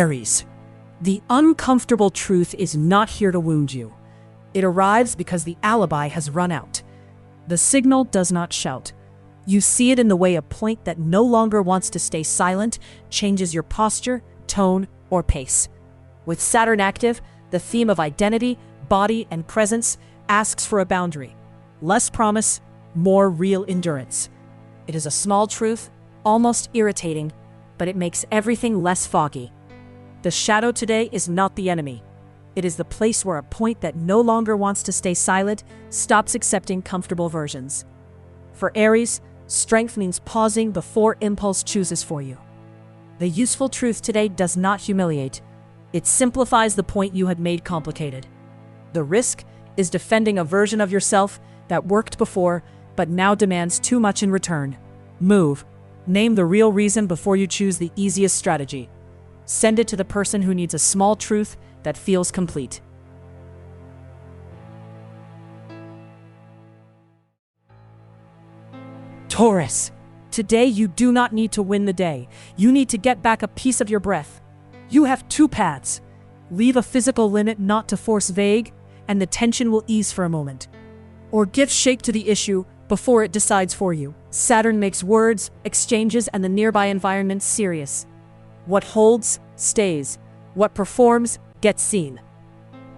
Aries. The uncomfortable truth is not here to wound you. It arrives because the alibi has run out. The signal does not shout. You see it in the way a point that no longer wants to stay silent changes your posture, tone, or pace. With Saturn active, the theme of identity, body, and presence asks for a boundary. Less promise, more real endurance. It is a small truth, almost irritating, but it makes everything less foggy. The shadow today is not the enemy. It is the place where a point that no longer wants to stay silent stops accepting comfortable versions. For Aries, strength means pausing before impulse chooses for you. The useful truth today does not humiliate. It simplifies the point you had made complicated. The risk is defending a version of yourself that worked before but now demands too much in return. Move. Name the real reason before you choose the easiest strategy. Send it to the person who needs a small truth that feels complete. Taurus. Today you do not need to win the day. You need to get back a piece of your breath. You have two paths. Leave a physical limit not to force vague, and the tension will ease for a moment. Or give shape to the issue before it decides for you. Saturn makes words, exchanges, and the nearby environment serious. What holds, stays. What performs, gets seen.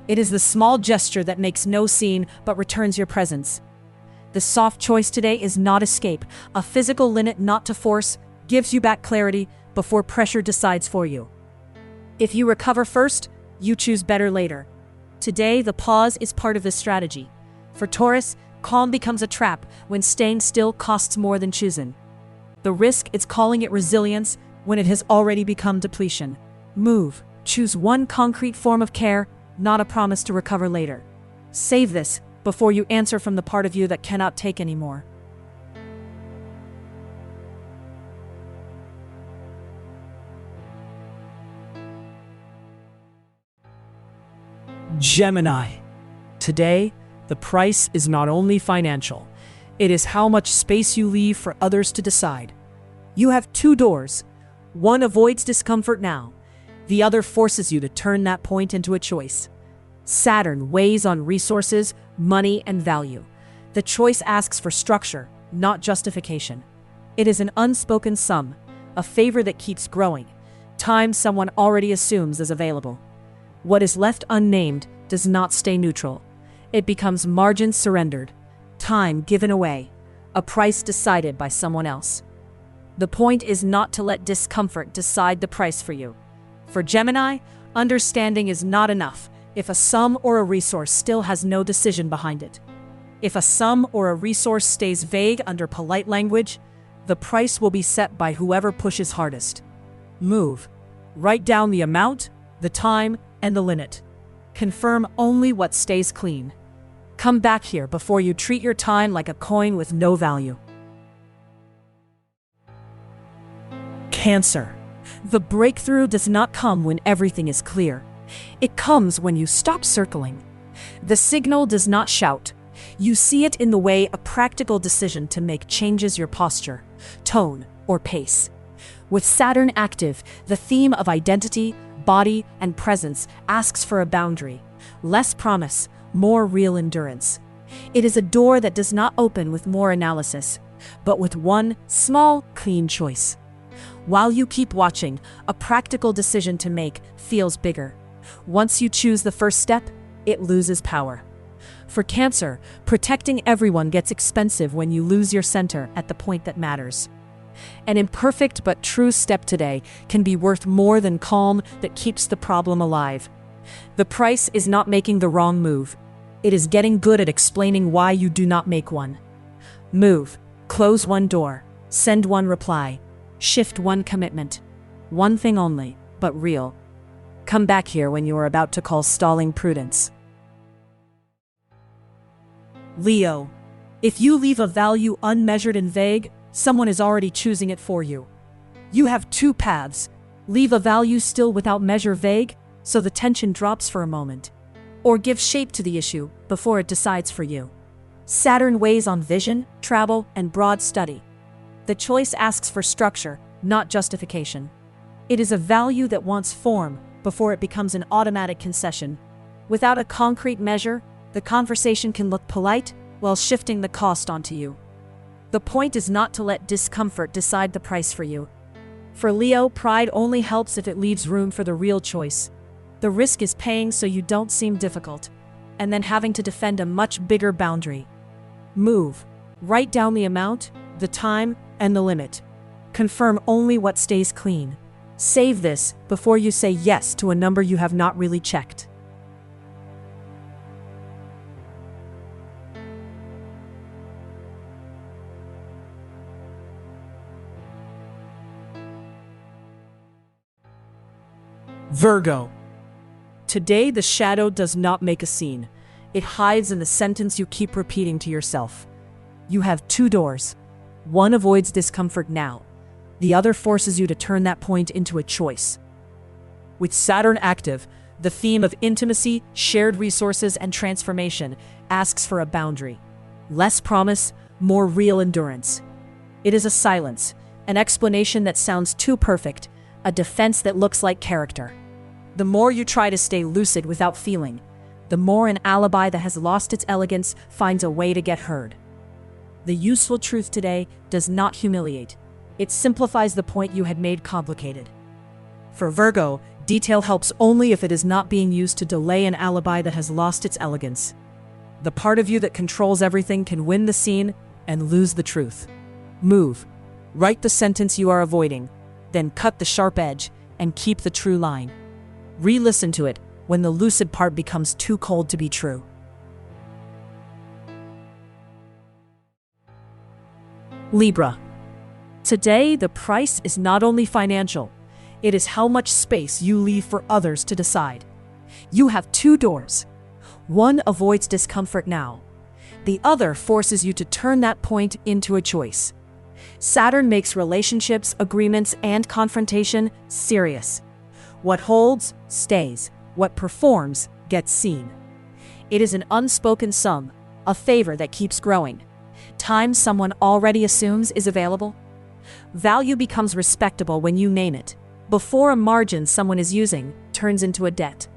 It is the small gesture that makes no scene but returns your presence. The soft choice today is not escape. A physical limit not to force gives you back clarity before pressure decides for you. If you recover first, you choose better later. Today, the pause is part of the strategy. For Taurus, calm becomes a trap when staying still costs more than choosing. The risk is calling it resilience when it has already become depletion. Move. Choose one concrete form of care, not a promise to recover later. Save this before you answer from the part of you that cannot take anymore. Gemini. Today, the price is not only financial, it is how much space you leave for others to decide. You have two doors. One avoids discomfort now. The other forces you to turn that point into a choice. Saturn weighs on resources, money, and value. The choice asks for structure, not justification. It is an unspoken sum, a favor that keeps growing, time someone already assumes is available. What is left unnamed does not stay neutral. It becomes margin surrendered, time given away, a price decided by someone else. The point is not to let discomfort decide the price for you. For Gemini, understanding is not enough if a sum or a resource still has no decision behind it. If a sum or a resource stays vague under polite language, the price will be set by whoever pushes hardest. Move. Write down the amount, the time, and the limit. Confirm only what stays clean. Come back here before you treat your time like a coin with no value. Cancer. The breakthrough does not come when everything is clear. It comes when you stop circling. The signal does not shout. You see it in the way a practical decision to make changes your posture, tone, or pace. With Saturn active, the theme of identity, body, and presence asks for a boundary. Less promise, more real endurance. It is a door that does not open with more analysis, but with one small, clean choice. While you keep watching, a practical decision to make feels bigger. Once you choose the first step, it loses power. For Cancer, protecting everyone gets expensive when you lose your center at the point that matters. An imperfect but true step today can be worth more than calm that keeps the problem alive. The price is not making the wrong move. It is getting good at explaining why you do not make one. Move. Close one door. Send one reply. Shift one commitment. One thing only, but real. Come back here when you are about to call stalling prudence. Leo. If you leave a value unmeasured and vague, someone is already choosing it for you. You have two paths. Leave a value still without measure vague, so the tension drops for a moment. Or give shape to the issue before it decides for you. Saturn weighs on vision, travel, and broad study. The choice asks for structure, not justification. It is a value that wants form before it becomes an automatic concession. Without a concrete measure, the conversation can look polite while shifting the cost onto you. The point is not to let discomfort decide the price for you. For Leo, pride only helps if it leaves room for the real choice. The risk is paying so you don't seem difficult, and then having to defend a much bigger boundary. Move. Write down the amount, the time, and the limit. Confirm only what stays clean. Save this before you say yes to a number you have not really checked. Virgo. Today, the shadow does not make a scene. It hides in the sentence you keep repeating to yourself. You have two doors. One avoids discomfort now. The other forces you to turn that point into a choice. With Saturn active, the theme of intimacy, shared resources, and transformation asks for a boundary. Less promise, more real endurance. It is a silence, an explanation that sounds too perfect, a defense that looks like character. The more you try to stay lucid without feeling, the more an alibi that has lost its elegance finds a way to get heard. The useful truth today does not humiliate. It simplifies the point you had made complicated. For Virgo, detail helps only if it is not being used to delay an alibi that has lost its elegance. The part of you that controls everything can win the scene and lose the truth. Move. Write the sentence you are avoiding, then cut the sharp edge and keep the true line. Re-listen to it when the lucid part becomes too cold to be true. Libra. Today, the price is not only financial, it is how much space you leave for others to decide. You have two doors. One avoids discomfort now. The other forces you to turn that point into a choice. Saturn makes relationships, agreements, and confrontation serious. What holds, stays. What performs, gets seen. It is an unspoken sum, a favor that keeps growing. Time someone already assumes is available. Value becomes respectable when you name it, before a margin someone is using turns into a debt.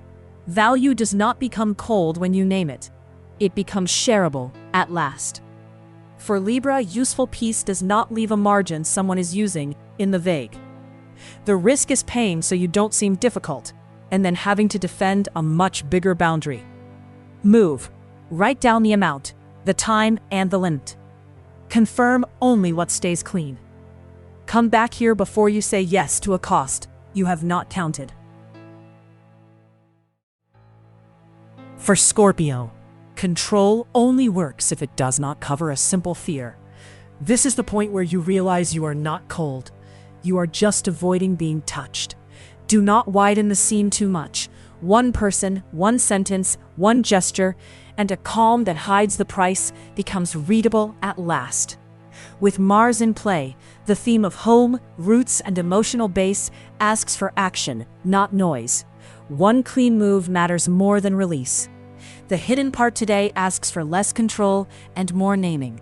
Value does not become cold when you name it. It becomes shareable at last. For Libra, useful peace does not leave a margin someone is using in the vague. The risk is paying so you don't seem difficult, and then having to defend a much bigger boundary. Move. Write down the amount, the time, and the limit. Confirm only what stays clean. Come back here before you say yes to a cost you have not counted. For Scorpio, control only works if it does not cover a simple fear. This is the point where you realize you are not cold. You are just avoiding being touched. Do not widen the scene too much. One person, one sentence, one gesture, and a calm that hides the price becomes readable at last. With Mars in play, the theme of home, roots, and emotional base asks for action, not noise. One clean move matters more than release. The hidden part today asks for less control and more naming.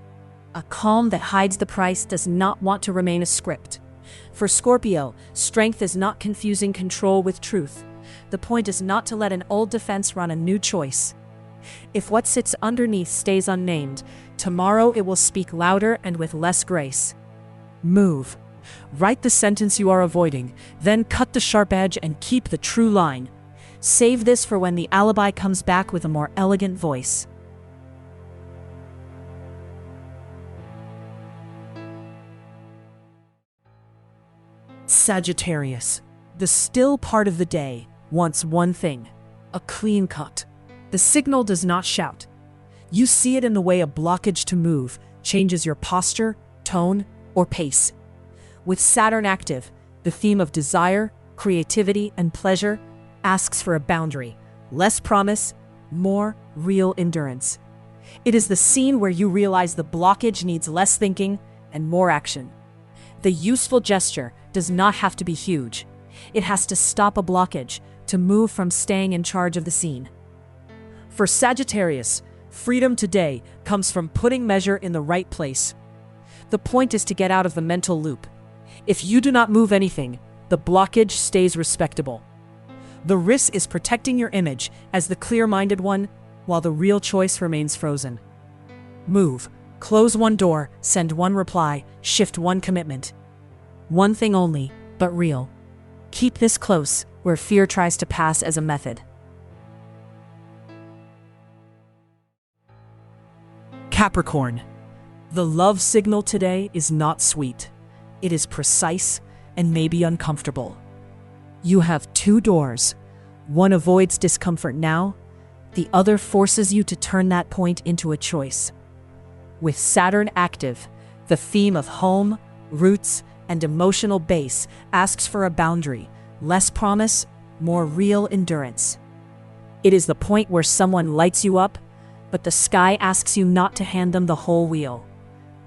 A calm that hides the price does not want to remain a script. For Scorpio, strength is not confusing control with truth. The point is not to let an old defense run a new choice. If what sits underneath stays unnamed, tomorrow it will speak louder and with less grace. Move. Write the sentence you are avoiding, then cut the sharp edge and keep the true line. Save this for when the alibi comes back with a more elegant voice. Sagittarius. The still part of the day wants one thing: a clean cut. The signal does not shout. You see it in the way a blockage to move changes your posture, tone, or pace. With Saturn active, the theme of desire, creativity, and pleasure asks for a boundary, less promise, more real endurance. It is the scene where you realize the blockage needs less thinking and more action. The useful gesture does not have to be huge. It has to stop a blockage, to move from staying in charge of the scene. For Sagittarius, freedom today comes from putting measure in the right place. The point is to get out of the mental loop. If you do not move anything, the blockage stays respectable. The risk is protecting your image as the clear-minded one, while the real choice remains frozen. Move. Close one door, send one reply, shift one commitment. One thing only, but real. Keep this close, where fear tries to pass as a method. Capricorn. The love signal today is not sweet. It is precise and maybe uncomfortable. You have two doors. One avoids discomfort now, the other forces you to turn that point into a choice. With Saturn active, the theme of home, roots, and emotional base asks for a boundary, less promise, more real endurance. It is the point where someone lights you up, but the sky asks you not to hand them the whole wheel.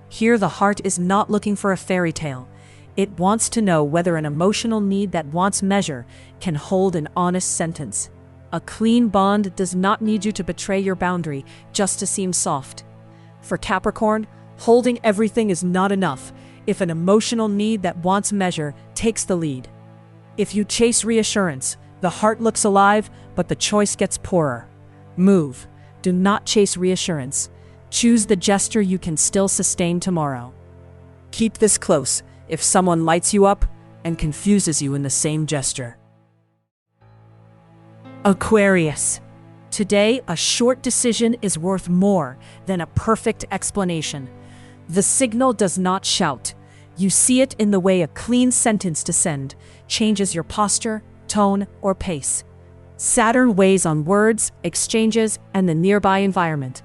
Here the heart is not looking for a fairy tale. It wants to know whether an emotional need that wants measure can hold an honest sentence. A clean bond does not need you to betray your boundary just to seem soft. For Capricorn, holding everything is not enough if an emotional need that wants measure takes the lead. If you chase reassurance, the heart looks alive, but the choice gets poorer. Move. Do not chase reassurance. Choose the gesture you can still sustain tomorrow. Keep this close if someone lights you up and confuses you in the same gesture. Aquarius. Today, a short decision is worth more than a perfect explanation. The signal does not shout. You see it in the way a clean sentence to send changes your posture, tone, or pace. Saturn weighs on words, exchanges, and the nearby environment.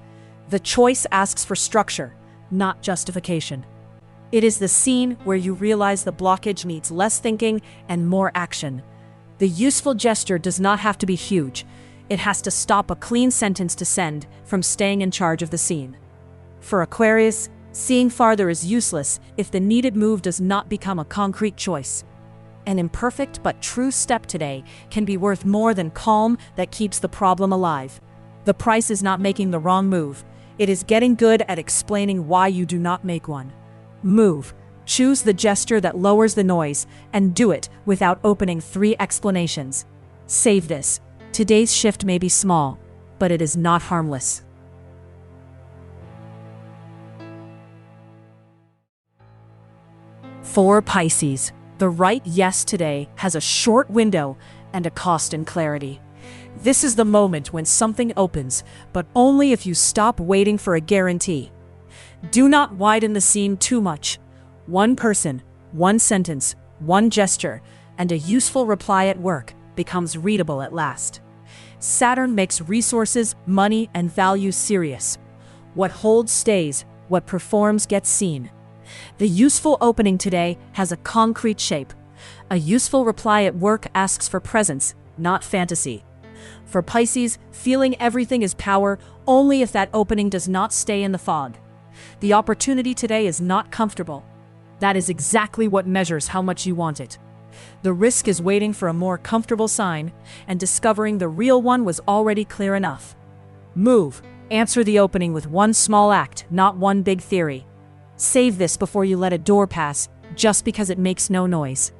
The choice asks for structure, not justification. It is the scene where you realize the blockage needs less thinking and more action. The useful gesture does not have to be huge. It has to stop a clean sentence to send from staying in charge of the scene. For Aquarius, seeing farther is useless if the needed move does not become a concrete choice. An imperfect but true step today can be worth more than calm that keeps the problem alive. The price is not making the wrong move. It is getting good at explaining why you do not make one. Move. Choose the gesture that lowers the noise and do it without opening 3 explanations. Save this. Today's shift may be small, but it is not harmless. For Pisces, the right yes today has a short window and a cost in clarity. This is the moment when something opens, but only if you stop waiting for a guarantee. Do not widen the scene too much. One person, one sentence, one gesture, and a useful reply at work becomes readable at last. Saturn makes resources, money, and values serious. What holds stays, what performs gets seen. The useful opening today has a concrete shape. A useful reply at work asks for presence, not fantasy. For Pisces, feeling everything is power only if that opening does not stay in the fog. The opportunity today is not comfortable. That is exactly what measures how much you want it. The risk is waiting for a more comfortable sign, and discovering the real one was already clear enough. Move. Answer the opening with one small act, not one big theory. Save this before you let a door pass, just because it makes no noise.